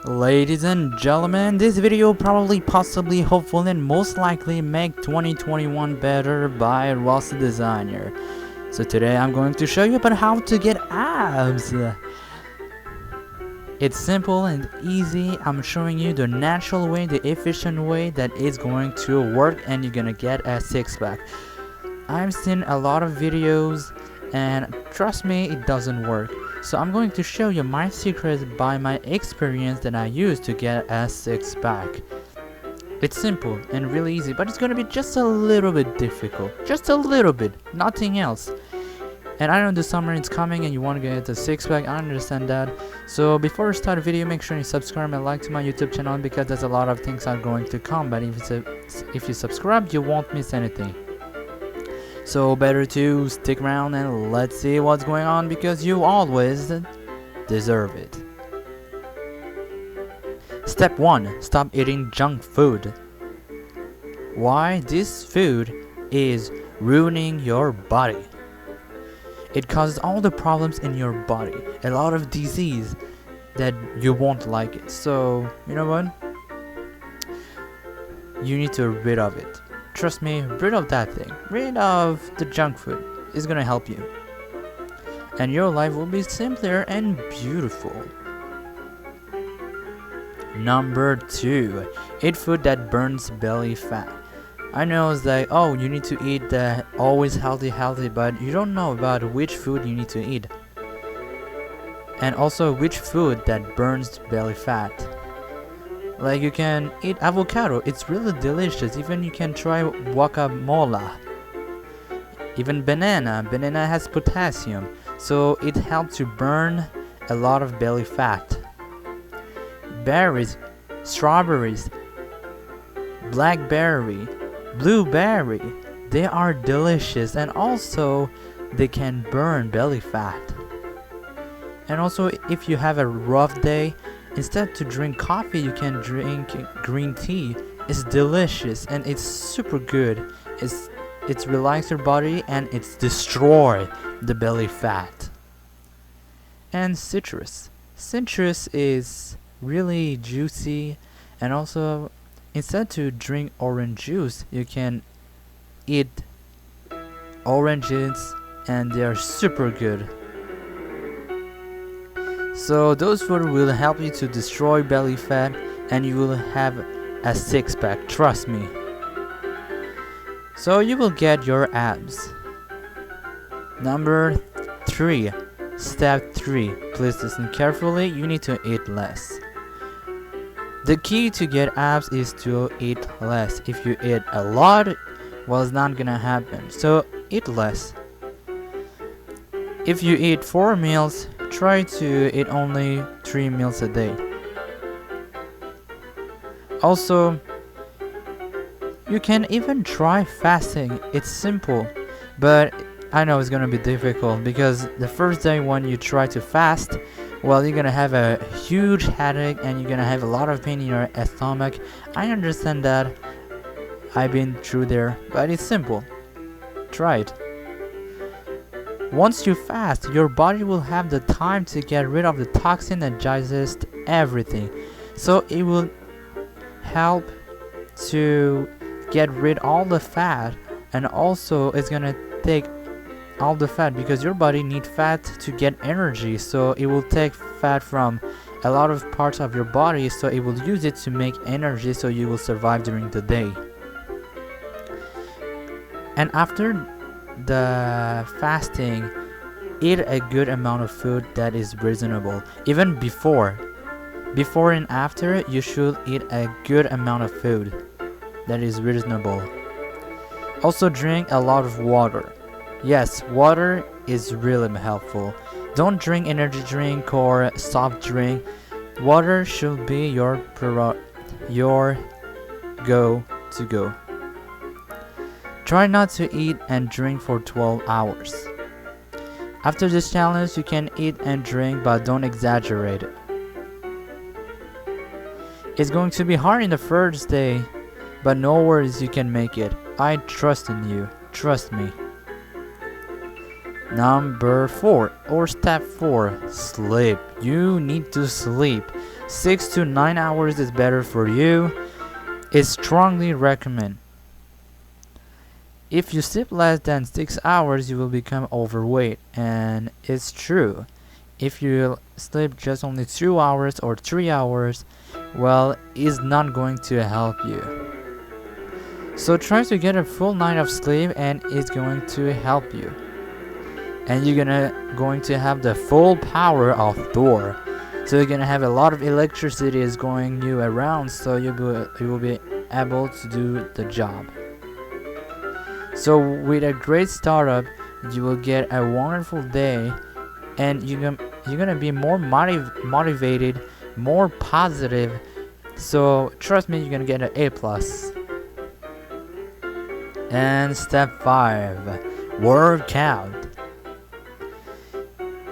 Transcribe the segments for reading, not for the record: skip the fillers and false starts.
Ladies and gentlemen, this video probably, possibly, hopefully, and most likely make 2021 better by Rossi Designer. So today I'm going to show you about how to get abs. It's simple and easy. I'm showing you the natural way, the efficient way that is going to work and you're gonna get a six-pack. I've seen a lot of videos and trust me, it doesn't work. So I'm going to show you my secret by my experience that I used to get a six-pack. It's simple and really easy, but it's gonna be just a little bit difficult. Just a little bit, nothing else. And I know the summer is coming and you want to get a six-pack, I understand that. So before I start the video, make sure you subscribe and like to my YouTube channel because there's a lot of things are going to come. But if you subscribe, you won't miss anything. So better to stick around and let's see what's going on because you always deserve it. Step 1. Stop eating junk food. Why? This food is ruining your body. It causes all the problems in your body, a lot of disease that you won't like it. So, you know what? You need to rid of it. Trust me, rid of that thing. Rid of the junk food is gonna help you. And your life will be simpler and beautiful. Number 2. Eat food that burns belly fat. I know it's like, oh, you need to eat the always healthy, but you don't know about which food you need to eat. And also which food that burns belly fat. Like you can eat avocado, it's really delicious. Even you can try guacamole. Even banana has potassium, so it helps to burn a lot of belly fat. Berries, strawberries, blackberry, blueberry, they are delicious and also they can burn belly fat. And also if you have a rough day, instead to drink coffee, you can drink green tea. It's delicious and it's super good. It's relax your body and it's destroy the belly fat. And citrus. Citrus is really juicy and also instead to drink orange juice, you can eat oranges and they are super good. So those food will help you to destroy belly fat and you will have a six-pack, trust me. So you will get your abs. Number 3. Step 3. Please listen carefully, you need to eat less. The key to get abs is to eat less. If you eat a lot, well, it's not gonna happen. So eat less. If you eat 4 meals, try to eat only 3 meals a day. Also, you can even try fasting. It's simple, but I know it's gonna be difficult because the first day when you try to fast, well, you're gonna have a huge headache and you're gonna have a lot of pain in your stomach. I understand that. I've been through there, but it's simple. Try it. Once you fast, your body will have the time to get rid of the toxin and digest everything. So it will help to get rid all the fat and also it's gonna take all the fat because your body needs fat to get energy, so it will take fat from a lot of parts of your body, so it will use it to make energy so you will survive during the day. And after the fasting, eat a good amount of food that is reasonable. Even before and after, you should eat a good amount of food that is reasonable. Also drink a lot of water. Yes, water is really helpful. Don't drink energy drink or soft drink. Water should be your go. Try not to eat and drink for 12 hours. After this challenge, you can eat and drink, but don't exaggerate it. It's going to be hard in the first day, but no worries, you can make it. I trust in you. Trust me. Number 4 or step 4, sleep. You need to sleep. 6 to 9 hours is better for you. It's strongly recommend. If you sleep less than 6 hours, you will become overweight, and it's true. If you sleep just only 2 hours or 3 hours, well, it's not going to help you. So try to get a full night of sleep, and it's going to help you. And you're going to have the full power of Thor. So you're gonna have a lot of electricity is going you around, so you will be able to do the job. So with a great startup, you will get a wonderful day, and you're gonna be more motivated, more positive. So trust me, you're gonna get an A+. And step 5, workout.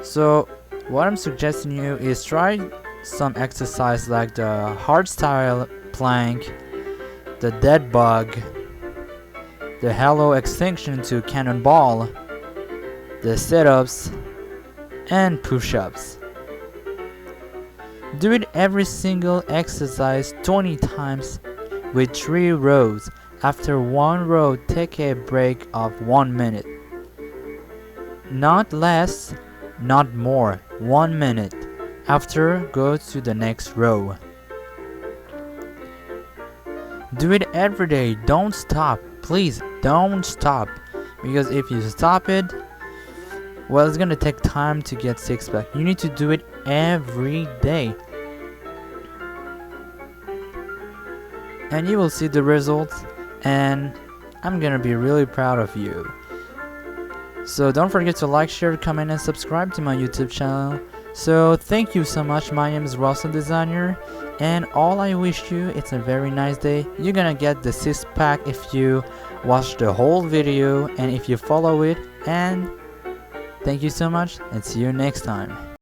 So what I'm suggesting you is try some exercise like the hardstyle plank, the dead bug, the halo extinction to cannonball, the sit-ups, and push-ups. Do it every single exercise 20 times with 3 rows. After 1 row, take a break of 1 minute. Not less, not more. 1 minute. After, go to the next row. Do it every day. Don't stop. Please don't stop. Because if you stop it, well, it's gonna take time to get 6-pack. You need to do it every day. And you will see the results, and I'm gonna be really proud of you. So don't forget to like, share, comment, and subscribe to my YouTube channel. So thank you so much. My name is Russell Designer, and all I wish you, it's a very nice day. You're gonna get the 6-pack if you watch the whole video and if you follow it. And thank you so much, and see you next time.